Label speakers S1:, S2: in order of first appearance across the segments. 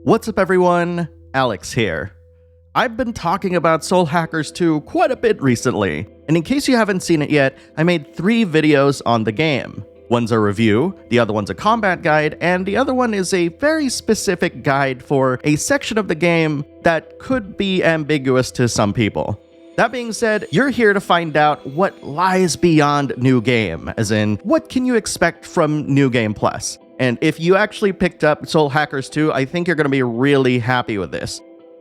S1: What's up everyone, Alex here. I've been talking about Soul Hackers 2 quite a bit recently, and in case you haven't seen it yet, I made 3 videos on the game. One's a review, the other one's a combat guide, and the other one is a very specific guide for a section of the game that could be ambiguous to some people. That being said, you're here to find out what lies beyond New Game, as in, what can you expect from New Game Plus? And if you actually picked up Soul Hackers 2, I think you're going to be really happy with this.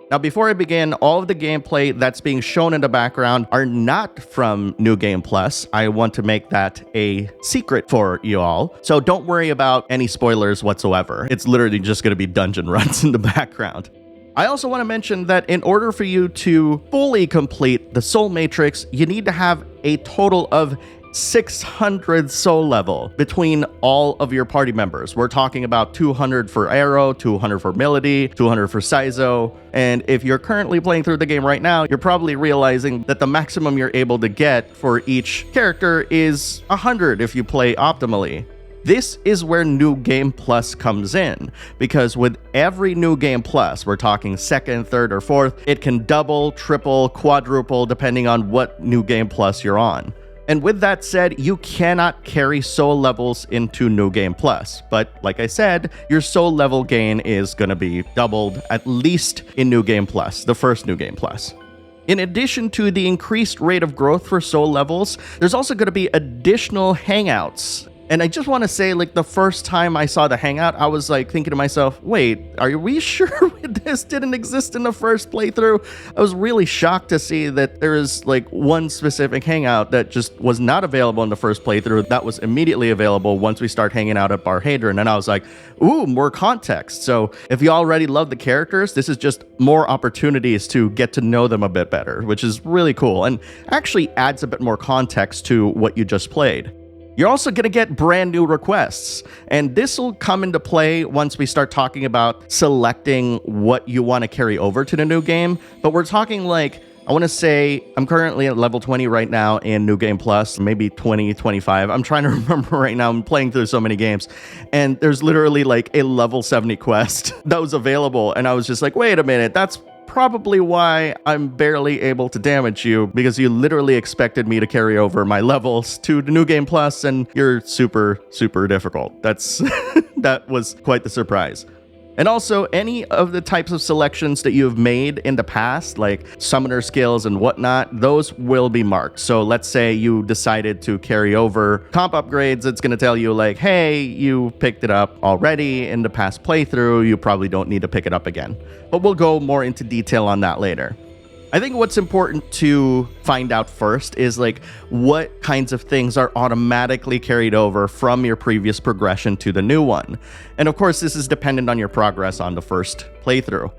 S1: Now, before I begin, all of the gameplay that's being shown in the background are not from New Game Plus. I want to make that a secret for you all. So don't worry about any spoilers whatsoever. It's literally just going to be dungeon runs in the background. I also want to mention that in order for you to fully complete the Soul Matrix, you need to have a total of 600 soul level between all of your party members. We're talking about 200 for Arrow, 200 for Melody, 200 for Saizo, and if you're currently playing through the game right now, you're probably realizing that the maximum you're able to get for each character is 100 if you play optimally. This is where New Game Plus comes in, because with every New Game Plus, we're talking second, third, or fourth, it can double, triple, quadruple, depending on what New Game Plus you're on. And with that said, you cannot carry soul levels into New Game Plus. But like I said, your soul level gain is going to be doubled, at least in New Game Plus, the first New Game Plus. In addition to the increased rate of growth for soul levels, there's also going to be additional hangouts. And I just want to say, like, the first time I saw the hangout, I was like thinking to myself, wait, are we sure this didn't exist in the first playthrough? I was really shocked to see that there is like one specific hangout that just was not available in the first playthrough that was immediately available once we start hanging out at Bar Hadron. And I was like, ooh, more context. So if you already love the characters, this is just more opportunities to get to know them a bit better, which is really cool and actually adds a bit more context to what you just played. You're also going to get brand new requests, and this will come into play once we start talking about selecting what you want to carry over to the new game. But we're talking like, I want to say I'm currently at level 20 right now in New Game Plus, maybe 20, 25. I'm trying to remember right now. I'm playing through so many games, and there's literally like a level 70 quest that was available. And I was just like, wait a minute, that's probably why I'm barely able to damage you, because you literally expected me to carry over my levels to the New Game Plus, and you're super, super difficult. That was quite the surprise. And also, any of the types of selections that you've made in the past, like summoner skills and whatnot, those will be marked. So let's say you decided to carry over comp upgrades, it's going to tell you like, hey, you picked it up already in the past playthrough, you probably don't need to pick it up again. But we'll go more into detail on that later. I think what's important to find out first is like what kinds of things are automatically carried over from your previous progression to the new one. And of course, this is dependent on your progress on the first playthrough.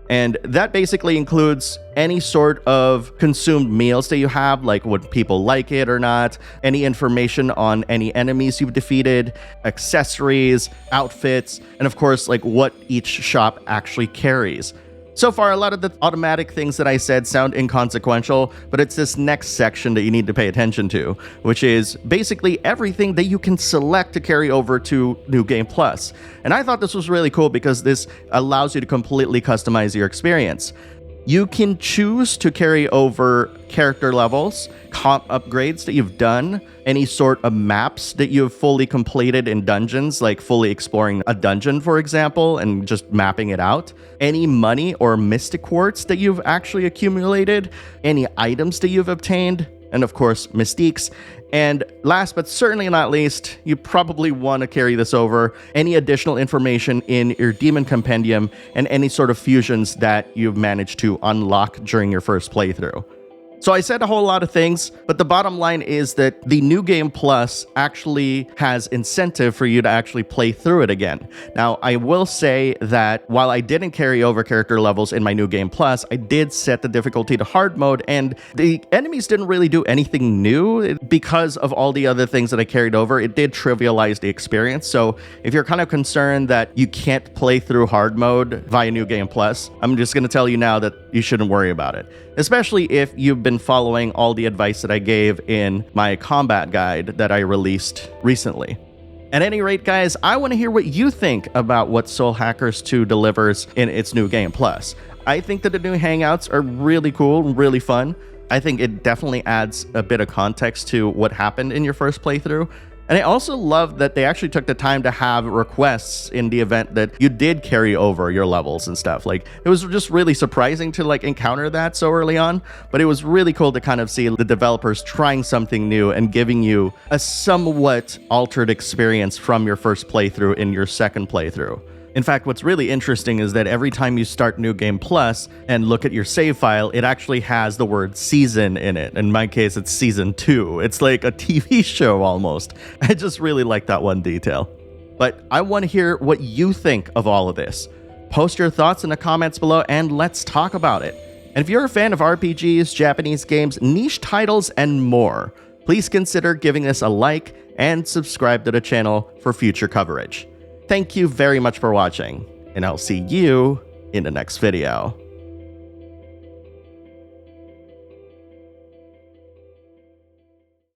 S1: And that basically includes any sort of consumed meals that you have, like would people like it or not, any information on any enemies you've defeated, accessories, outfits, and of course, like what each shop actually carries. So far, a lot of the automatic things that I said sound inconsequential, but it's this next section that you need to pay attention to, which is basically everything that you can select to carry over to New Game Plus. And I thought this was really cool because this allows you to completely customize your experience. You can choose to carry over character levels, comp upgrades that you've done, any sort of maps that you've fully completed in dungeons, like fully exploring a dungeon, for example, and just mapping it out, any money or mystic quartz that you've actually accumulated, any items that you've obtained, and of course, mystiques. And last but certainly not least, you probably want to carry this over, any additional information in your Demon Compendium and any sort of fusions that you've managed to unlock during your first playthrough. So I said a whole lot of things, but the bottom line is that the New Game Plus actually has incentive for you to actually play through it again. Now, I will say that while I didn't carry over character levels in my New Game Plus, I did set the difficulty to hard mode, and the enemies didn't really do anything new because of all the other things that I carried over. It did trivialize the experience. So if you're kind of concerned that you can't play through hard mode via New Game Plus, I'm just going to tell you now that you shouldn't worry about it, especially if you've been following all the advice that I gave in my combat guide that I released recently. At any rate, guys, I want to hear what you think about what Soul Hackers 2 delivers in its new game plus. I think that the new hangouts are really cool and really fun. I think it definitely adds a bit of context to what happened in your first playthrough. And I also love that they actually took the time to have requests in the event that you did carry over your levels and stuff. Like, it was just really surprising to encounter that so early on, but it was really cool to kind of see the developers trying something new and giving you a somewhat altered experience from your first playthrough in your second playthrough. In fact, what's really interesting is that every time you start New Game Plus and look at your save file, it actually has the word season in it. In my case, it's season 2. It's like a TV show almost. I just really like that one detail. But I want to hear what you think of all of this. Post your thoughts in the comments below and let's talk about it. And if you're a fan of RPGs, Japanese games, niche titles, and more, please consider giving this a like and subscribe to the channel for future coverage. Thank you very much for watching, and I'll see you in the next video.